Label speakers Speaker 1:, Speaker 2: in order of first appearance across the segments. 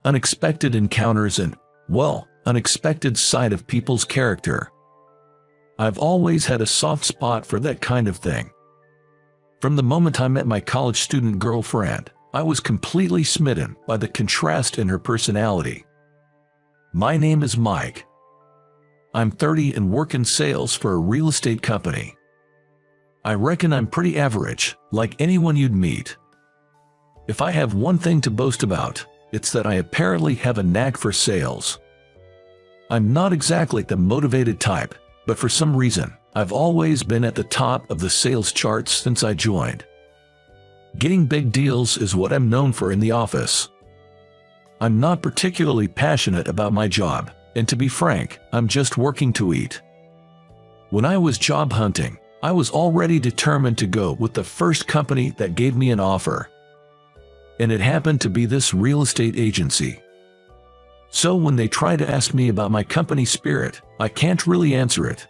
Speaker 1: unexpected encounters and, well, unexpected side of people's character. I've always had a soft spot for that kind of thing. From the moment I met my college student girlfriend, I was completely smitten by the contrast in her personality. My name is Mike. I'm 30 and work in sales for a real estate company. I reckon I'm pretty average, like anyone you'd meet. If I have one thing to boast about, it's that I apparently have a knack for sales. I'm not exactly the motivated type, but for some reason, I've always been at the top of the sales charts since I joined. Getting big deals is what I'm known for in the office. I'm not particularly passionate about my job, and to be frank, I'm just working to eat. When I was job hunting, I was already determined to go with the first company that gave me an offer. And it happened to be this real estate agency. So when they try to ask me about my company spirit, I can't really answer it.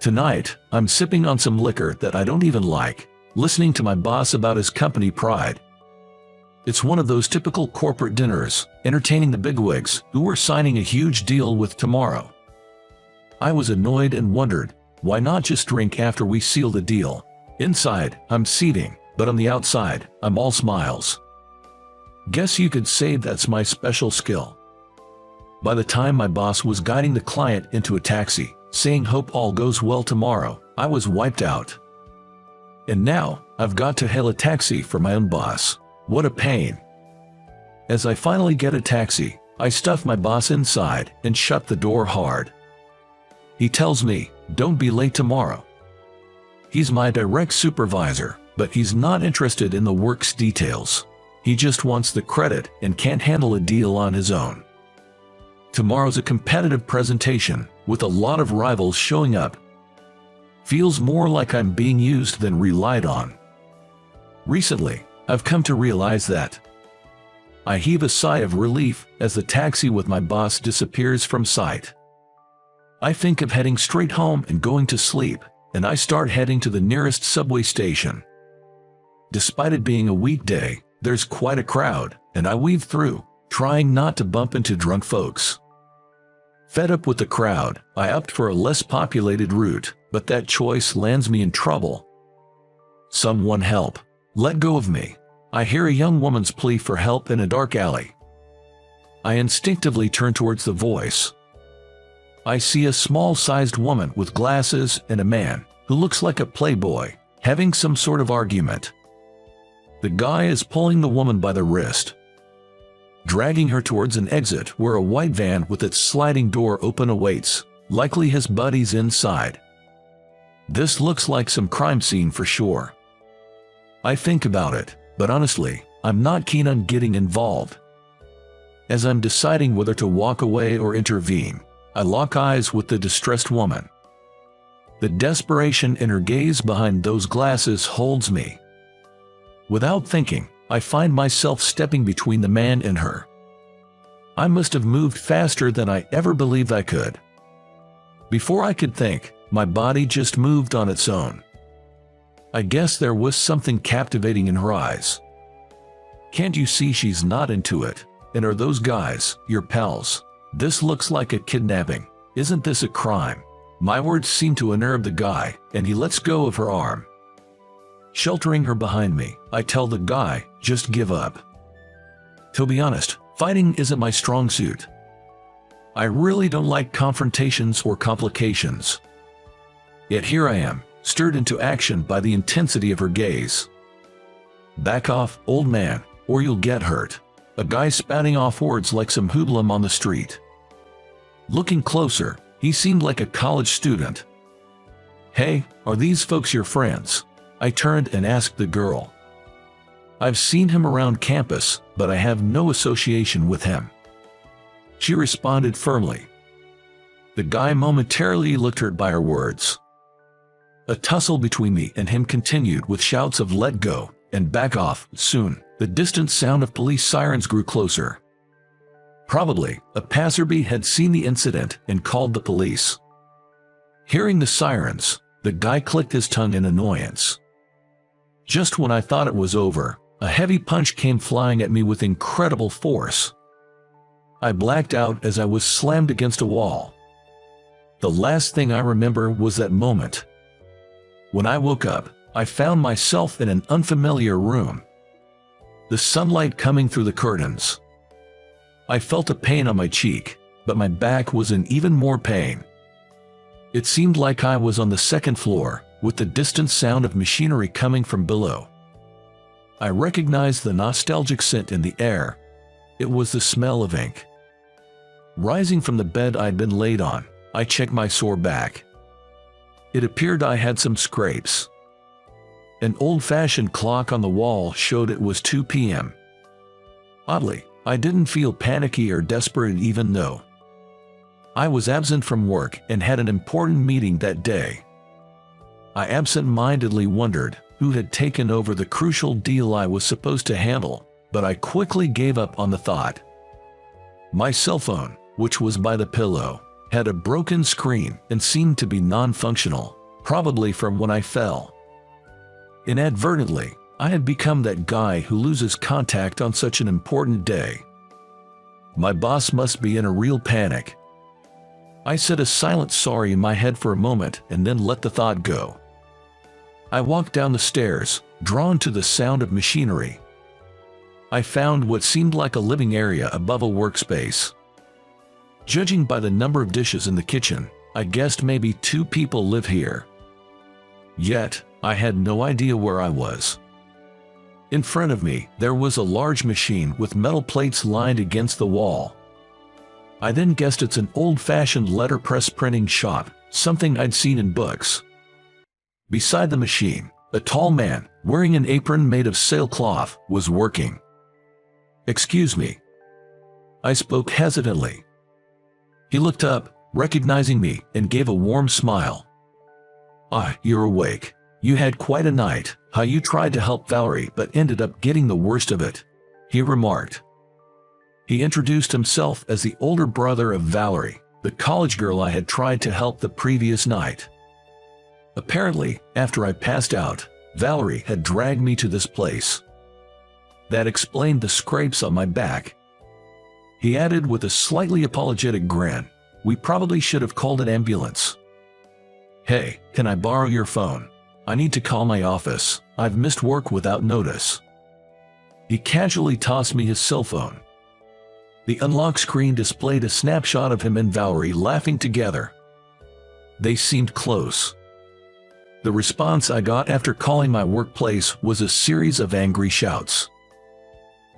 Speaker 1: Tonight, I'm sipping on some liquor that I don't even like, listening to my boss about his company pride. It's one of those typical corporate dinners, entertaining the bigwigs who were signing a huge deal with tomorrow. I was annoyed and wondered, why not just drink after we seal the deal? Inside, I'm seething, but on the outside, I'm all smiles. Guess you could say that's my special skill. By the time my boss was guiding the client into a taxi, saying hope all goes well tomorrow, I was wiped out. And now, I've got to hail a taxi for my own boss. What a pain. As I finally get a taxi, I stuff my boss inside and shut the door hard. He tells me, don't be late tomorrow. He's my direct supervisor, but he's not interested in the work's details. He just wants the credit and can't handle a deal on his own. Tomorrow's a competitive presentation, with a lot of rivals showing up. Feels more like I'm being used than relied on. Recently, I've come to realize that. I heave a sigh of relief as the taxi with my boss disappears from sight. I think of heading straight home and going to sleep, and I start heading to the nearest subway station. Despite it being a weekday, there's quite a crowd, and I weave through, trying not to bump into drunk folks. Fed up with the crowd, I opt for a less populated route, but that choice lands me in trouble. Someone help. Let go of me. I hear a young woman's plea for help in a dark alley. I instinctively turn towards the voice. I see a small-sized woman with glasses and a man, who looks like a playboy, having some sort of argument. The guy is pulling the woman by the wrist, dragging her towards an exit where a white van with its sliding door open awaits, likely his buddies inside. This looks like some crime scene for sure. I think about it, but honestly, I'm not keen on getting involved. As I'm deciding whether to walk away or intervene, I lock eyes with the distressed woman. The desperation in her gaze behind those glasses holds me. Without thinking, I find myself stepping between the man and her. I must have moved faster than I ever believed I could. Before I could think, my body just moved on its own. I guess there was something captivating in her eyes. Can't you see she's not into it? And are those guys your pals? This looks like a kidnapping. Isn't this a crime? My words seem to unnerve the guy, and he lets go of her arm. Sheltering her behind me, I tell the guy, just give up. To be honest, fighting isn't my strong suit. I really don't like confrontations or complications. Yet here I am, stirred into action by the intensity of her gaze. Back off, old man, or you'll get hurt. A guy spouting off words like some hoodlum on the street. Looking closer, he seemed like a college student. Hey, are these folks your friends? I turned and asked the girl. I've seen him around campus, but I have no association with him. She responded firmly. The guy momentarily looked hurt by her words. A tussle between me and him continued with shouts of let go and back off. Soon, the distant sound of police sirens grew closer. Probably, a passerby had seen the incident and called the police. Hearing the sirens, the guy clicked his tongue in annoyance. Just when I thought it was over, a heavy punch came flying at me with incredible force. I blacked out as I was slammed against a wall. The last thing I remember was that moment. When I woke up, I found myself in an unfamiliar room. The sunlight coming through the curtains. I felt a pain on my cheek, but my back was in even more pain. It seemed like I was on the second floor, with the distant sound of machinery coming from below. I recognized the nostalgic scent in the air. It was the smell of ink. Rising from the bed I'd been laid on, I checked my sore back. It appeared I had some scrapes. An old-fashioned clock on the wall showed it was 2 p.m. Oddly, I didn't feel panicky or desperate even though I was absent from work and had an important meeting that day. I absent-mindedly wondered who had taken over the crucial deal I was supposed to handle, but I quickly gave up on the thought. My cell phone, which was by the pillow, had a broken screen and seemed to be non-functional, probably from when I fell. Inadvertently, I had become that guy who loses contact on such an important day. My boss must be in a real panic. I said a silent sorry in my head for a moment and then let the thought go. I walked down the stairs, drawn to the sound of machinery. I found what seemed like a living area above a workspace. Judging by the number of dishes in the kitchen, I guessed maybe 2 people live here. Yet, I had no idea where I was. In front of me, there was a large machine with metal plates lined against the wall. I then guessed it's an old-fashioned letterpress printing shop, something I'd seen in books. Beside the machine, a tall man, wearing an apron made of sailcloth, was working. "Excuse me." I spoke hesitantly. He looked up, recognizing me, and gave a warm smile. "Ah, you're awake. You had quite a night. How you tried to help Valerie but ended up getting the worst of it," he remarked. He introduced himself as the older brother of Valerie, the college girl I had tried to help the previous night. Apparently, after I passed out, Valerie had dragged me to this place. That explained the scrapes on my back. He added with a slightly apologetic grin, "We probably should have called an ambulance." "Hey, can I borrow your phone? I need to call my office. I've missed work without notice." He casually tossed me his cell phone. The unlock screen displayed a snapshot of him and Valerie laughing together. They seemed close. The response I got after calling my workplace was a series of angry shouts.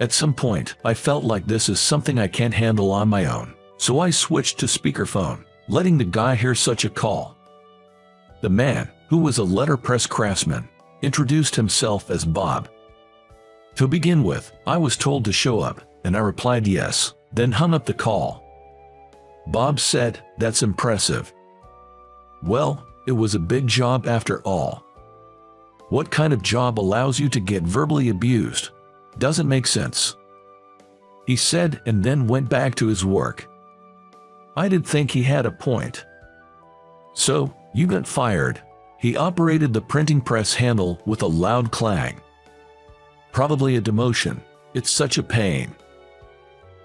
Speaker 1: At some point, I felt like this is something I can't handle on my own, so I switched to speakerphone, letting the guy hear such a call. The man, who was a letterpress craftsman, introduced himself as Bob. To begin with, I was told to show up, and I replied yes, then hung up the call. Bob said, "That's impressive." Well, it was a big job after all. What kind of job allows you to get verbally abused? Doesn't make sense, he said, and then went back to his work. I did think he had a point. "So, you got fired." He operated the printing press handle with a loud clang. "Probably a demotion. It's such a pain."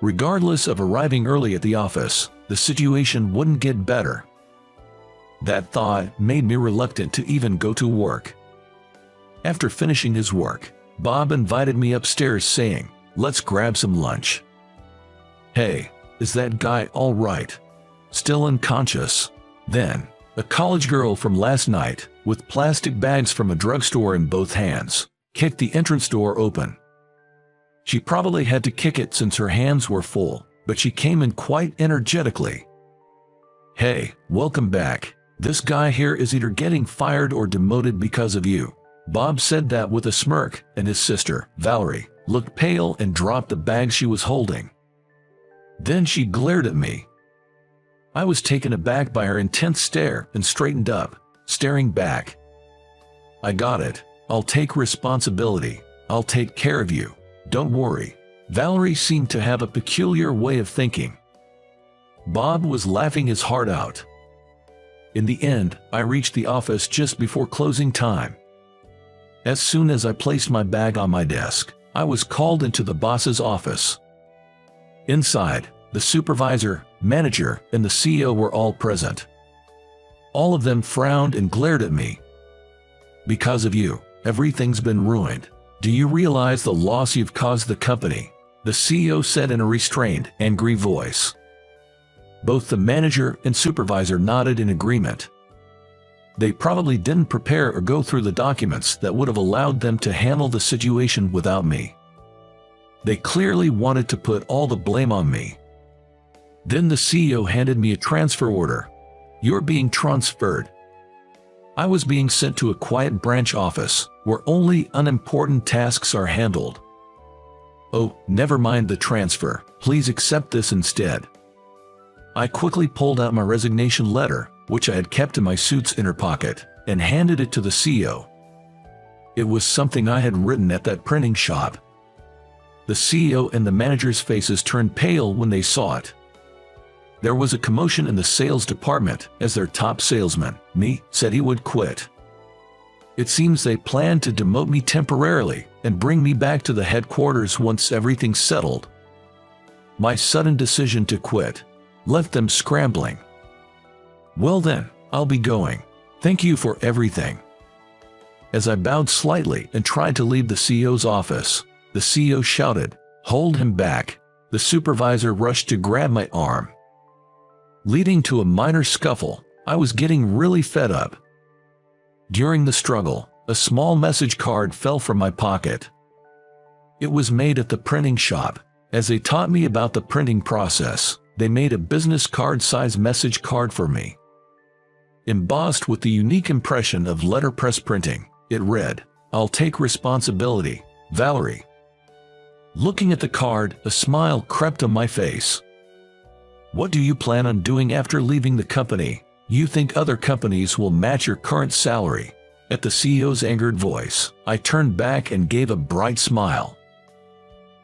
Speaker 1: Regardless of arriving early at the office, the situation wouldn't get better. That thought made me reluctant to even go to work. After finishing his work, Bob invited me upstairs saying, "Let's grab some lunch." "Hey, is that guy all right? Still unconscious?" Then, a college girl from last night, with plastic bags from a drugstore in both hands, kicked the entrance door open. She probably had to kick it since her hands were full, but she came in quite energetically. "Hey, welcome back. This guy here is either getting fired or demoted because of you." Bob said that with a smirk, and his sister, Valerie, looked pale and dropped the bag she was holding. Then she glared at me. I was taken aback by her intense stare and straightened up, staring back. "I got it. I'll take responsibility. I'll take care of you. Don't worry." Valerie seemed to have a peculiar way of thinking. Bob was laughing his heart out. In the end, I reached the office just before closing time. As soon as I placed my bag on my desk, I was called into the boss's office. Inside, The supervisor, manager, and the CEO were all present. All of them frowned and glared at me. "Because of you, everything's been ruined. Do you realize the loss you've caused the company?" the CEO said in a restrained, angry voice. Both the manager and supervisor nodded in agreement. They probably didn't prepare or go through the documents that would have allowed them to handle the situation without me. They clearly wanted to put all the blame on me. Then the CEO handed me a transfer order. "You're being transferred." I was being sent to a quiet branch office, where only unimportant tasks are handled. "Oh, never mind the transfer. Please accept this instead." I quickly pulled out my resignation letter, which I had kept in my suit's inner pocket, and handed it to the CEO. It was something I had written at that printing shop. The CEO and the manager's faces turned pale when they saw it. There was a commotion in the sales department as their top salesman, me, said he would quit. It seems they planned to demote me temporarily and bring me back to the headquarters once everything's settled. My sudden decision to quit left them scrambling. "Well then, I'll be going. Thank you for everything." As I bowed slightly and tried to leave the CEO's office, the CEO shouted, "Hold him back." The supervisor rushed to grab my arm, leading to a minor scuffle. I was getting really fed up. During the struggle, a small message card fell from my pocket. It was made at the printing shop. As they taught me about the printing process, they made a business card-size message card for me. Embossed with the unique impression of letterpress printing, it read, "I'll take responsibility, Valerie." Looking at the card, a smile crept on my face. "What do you plan on doing after leaving the company? You think other companies will match your current salary?" At the CEO's angered voice, I turned back and gave a bright smile.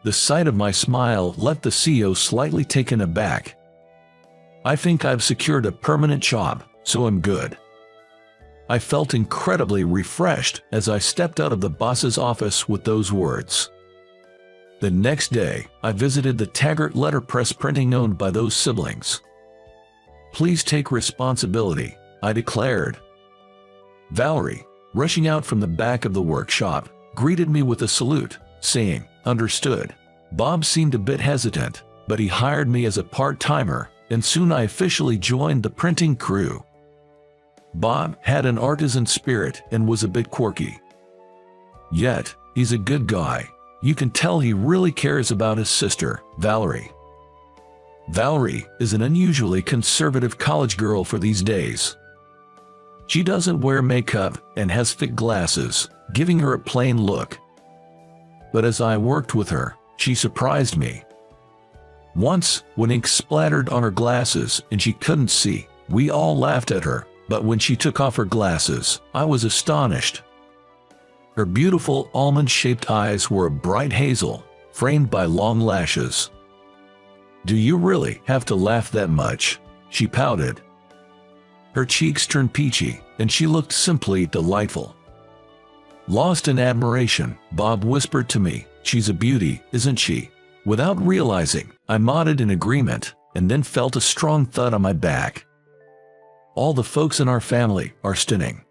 Speaker 1: The sight of my smile left the CEO slightly taken aback. "I think I've secured a permanent job, so I'm good." I felt incredibly refreshed as I stepped out of the boss's office with those words. The next day, I visited the Taggart letterpress printing owned by those siblings. "Please take responsibility," I declared. Valerie, rushing out from the back of the workshop, greeted me with a salute, saying, "Understood." Bob seemed a bit hesitant, but he hired me as a part-timer, and soon I officially joined the printing crew. Bob had an artisan spirit and was a bit quirky. Yet, he's a good guy. You can tell he really cares about his sister, Valerie. Valerie is an unusually conservative college girl for these days. She doesn't wear makeup and has thick glasses, giving her a plain look. But as I worked with her, she surprised me. Once, when ink splattered on her glasses and she couldn't see, we all laughed at her, but when she took off her glasses, I was astonished. Her beautiful almond-shaped eyes were a bright hazel, framed by long lashes. "Do you really have to laugh that much?" she pouted. Her cheeks turned peachy, and she looked simply delightful. Lost in admiration, Bob whispered to me, "She's a beauty, isn't she?" Without realizing, I nodded in agreement, and then felt a strong thud on my back. All the folks in our family are stunning.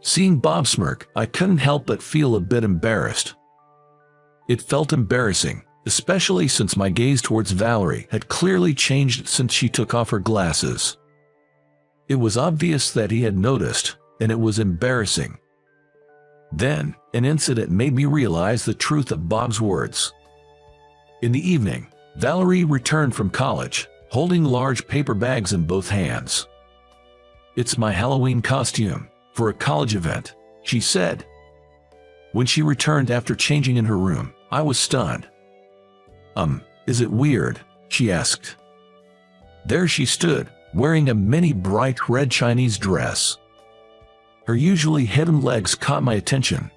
Speaker 1: Seeing Bob smirk, I couldn't help but feel a bit embarrassed. It felt embarrassing, especially since my gaze towards Valerie had clearly changed since she took off her glasses. It was obvious that he had noticed, and it was embarrassing. Then, an incident made me realize the truth of Bob's words. In the evening, Valerie returned from college, holding large paper bags in both hands. "It's my Halloween costume, for a college event," she said. When she returned after changing in her room, I was stunned. Is it weird?" she asked. There she stood, wearing a mini bright red Chinese dress. Her usually hidden legs caught my attention.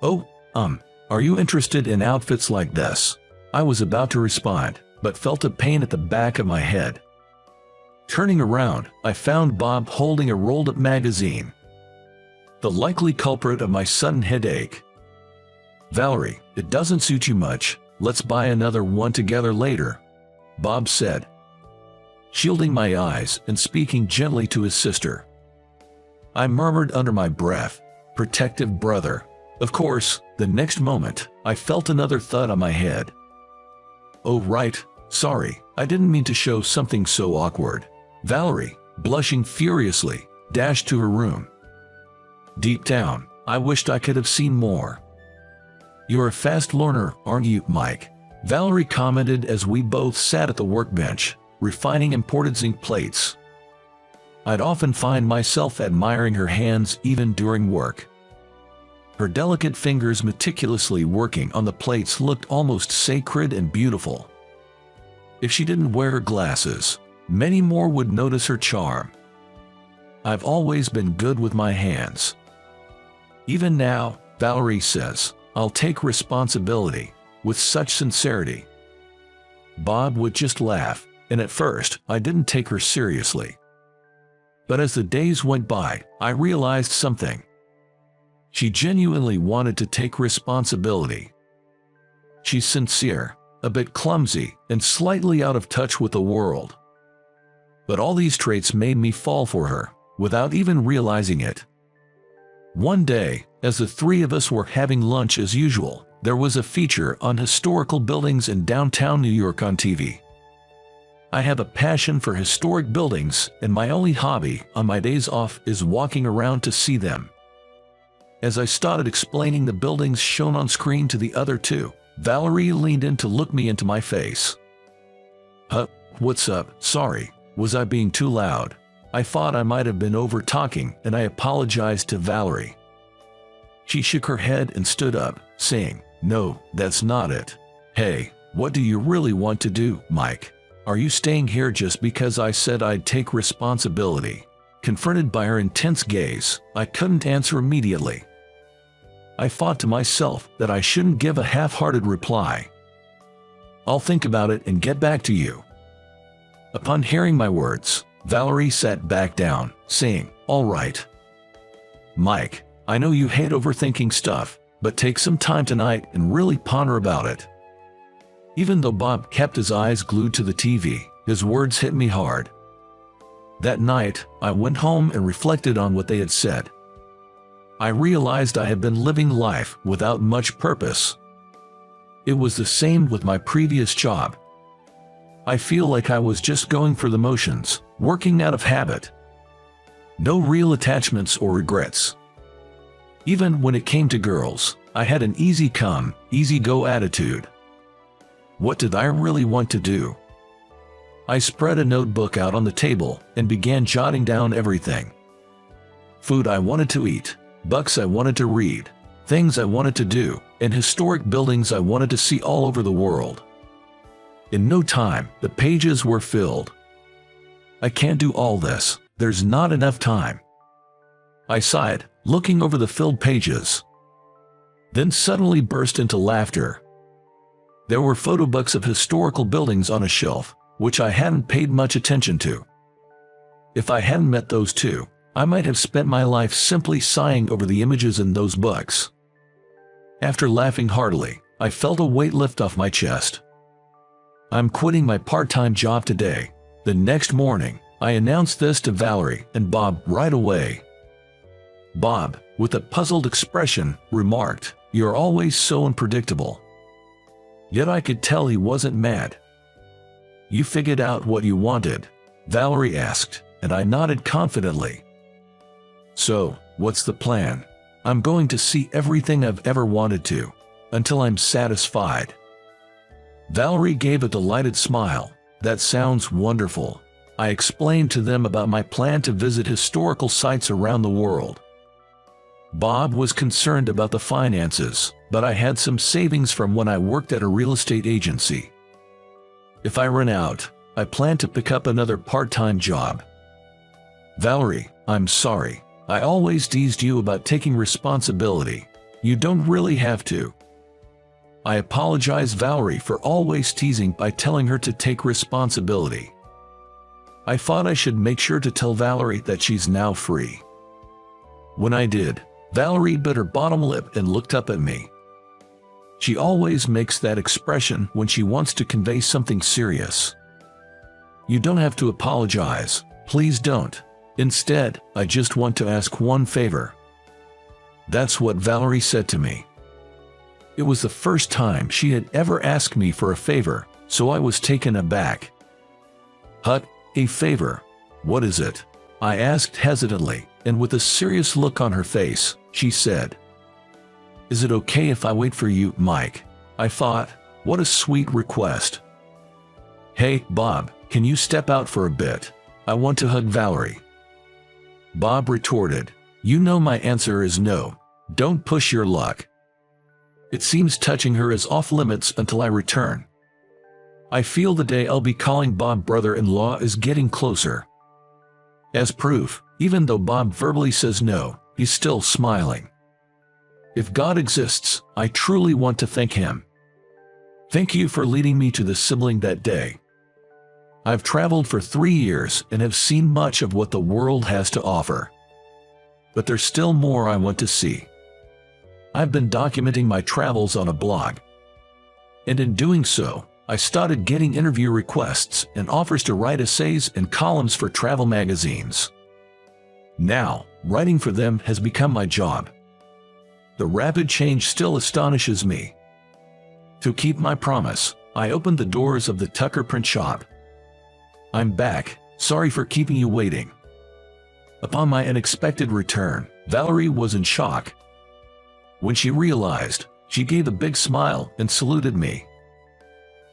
Speaker 1: "Oh, are you interested in outfits like this?" I was about to respond, but felt a pain at the back of my head. Turning around, I found Bob holding a rolled-up magazine. The likely culprit of my sudden headache. "Valerie, it doesn't suit you much. Let's buy another one together later." Bob said, shielding my eyes and speaking gently to his sister. I murmured under my breath, "Protective brother." Of course, the next moment, I felt another thud on my head. "Oh right, sorry, I didn't mean to show something so awkward." Valerie, blushing furiously, dashed to her room. Deep down, I wished I could have seen more. "You're a fast learner, aren't you, Mike?" Valerie commented as we both sat at the workbench, refining imported zinc plates. I'd often find myself admiring her hands even during work. Her delicate fingers meticulously working on the plates looked almost sacred and beautiful. If she didn't wear her glasses, many more would notice her charm. I've always been good with my hands. Even now, Valerie says, "I'll take responsibility," with such sincerity. Bob would just laugh, and at first, I didn't take her seriously. But as the days went by, I realized something. She genuinely wanted to take responsibility. She's sincere, a bit clumsy, and slightly out of touch with the world. But all these traits made me fall for her, without even realizing it. One day, as the three of us were having lunch as usual, there was a feature on historical buildings in downtown New York on TV. I have a passion for historic buildings, and my only hobby on my days off is walking around to see them. As I started explaining the buildings shown on screen to the other two, Valerie leaned in to look me into my face. What's up? Sorry, was I being too loud? I thought I might have been over-talking, and I apologized to Valerie. She shook her head and stood up, saying, "No, that's not it. Hey, what do you really want to do, Mike? Are you staying here just because I said I'd take responsibility?" Confronted by her intense gaze, I couldn't answer immediately. I thought to myself that I shouldn't give a half-hearted reply. "I'll think about it and get back to you." Upon hearing my words, Valerie sat back down, saying, "All right. Mike, I know you hate overthinking stuff, but take some time tonight and really ponder about it." Even though Bob kept his eyes glued to the TV, his words hit me hard. That night, I went home and reflected on what they had said. I realized I had been living life without much purpose. It was the same with my previous job. I feel like I was just going for the motions, working out of habit. No real attachments or regrets. Even when it came to girls, I had an easy come, easy go attitude. What did I really want to do? I spread a notebook out on the table and began jotting down everything. Food I wanted to eat, books I wanted to read, things I wanted to do, and historic buildings I wanted to see all over the world. In no time, the pages were filled. I can't do all this, there's not enough time. I sighed, looking over the filled pages. Then suddenly burst into laughter. There were photo books of historical buildings on a shelf, which I hadn't paid much attention to. If I hadn't met those two, I might have spent my life simply sighing over the images in those books. After laughing heartily, I felt a weight lift off my chest. "I'm quitting my part-time job today." The next morning, I announced this to Valerie and Bob right away. Bob, with a puzzled expression, remarked, "You're always so unpredictable." Yet I could tell he wasn't mad. "You figured out what you wanted?" Valerie asked, and I nodded confidently. "So, what's the plan?" "I'm going to see everything I've ever wanted to, until I'm satisfied." Valerie gave a delighted smile. "That sounds wonderful." I explained to them about my plan to visit historical sites around the world. Bob was concerned about the finances, but I had some savings from when I worked at a real estate agency. If I run out, I plan to pick up another part-time job. "Valerie, I'm sorry. I always teased you about taking responsibility. You don't really have to." I apologized Valerie for always teasing by telling her to take responsibility. I thought I should make sure to tell Valerie that she's now free. When I did, Valerie bit her bottom lip and looked up at me. She always makes that expression when she wants to convey something serious. You don't have to apologize. Please don't. Instead, I just want to ask one favor. That's what Valerie said to me. It was the first time she had ever asked me for a favor, so I was taken aback. "Hut, a favor? What is it?" I asked hesitantly, and with a serious look on her face, she said, "Is it okay if I wait for you, Mike?" I thought, what a sweet request. "Hey, Bob, can you step out for a bit? I want to hug Valerie." Bob retorted, "You know my answer is no. Don't push your luck." It seems touching her is off limits until I return. I feel the day I'll be calling Bob brother-in-law is getting closer. As proof, even though Bob verbally says no, he's still smiling. If God exists, I truly want to thank him. Thank you for leading me to the sibling that day. I've traveled for 3 years and have seen much of what the world has to offer. But there's still more I want to see. I've been documenting my travels on a blog. And in doing so, I started getting interview requests and offers to write essays and columns for travel magazines. Now, writing for them has become my job. The rapid change still astonishes me. To keep my promise, I opened the doors of the Tucker print shop. I'm back, sorry for keeping you waiting. Upon my unexpected return, Valerie was in shock. When she realized, she gave a big smile and saluted me.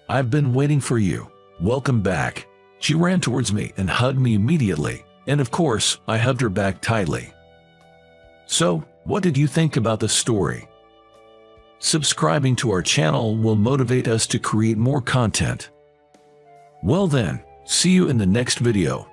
Speaker 1: "I've been waiting for you. Welcome back." She ran towards me and hugged me immediately, and of course, I hugged her back tightly. So, what did you think about the story? Subscribing to our channel will motivate us to create more content. Well then, see you in the next video.